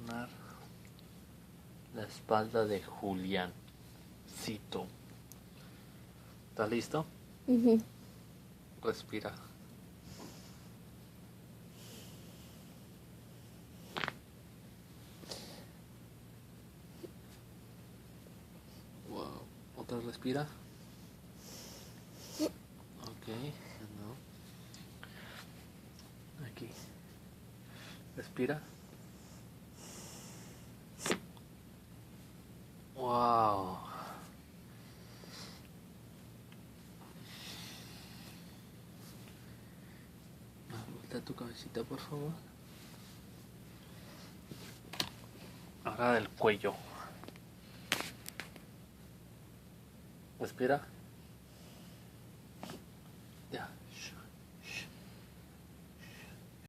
sonar la espalda de Julián. Cito. ¿Estás listo? Ujú. Respira. Wow. ¿Otra respira? Ok. No. Aquí. Respira. Wow. Voltea tu cabecita, por favor. Ahora del cuello. Respira.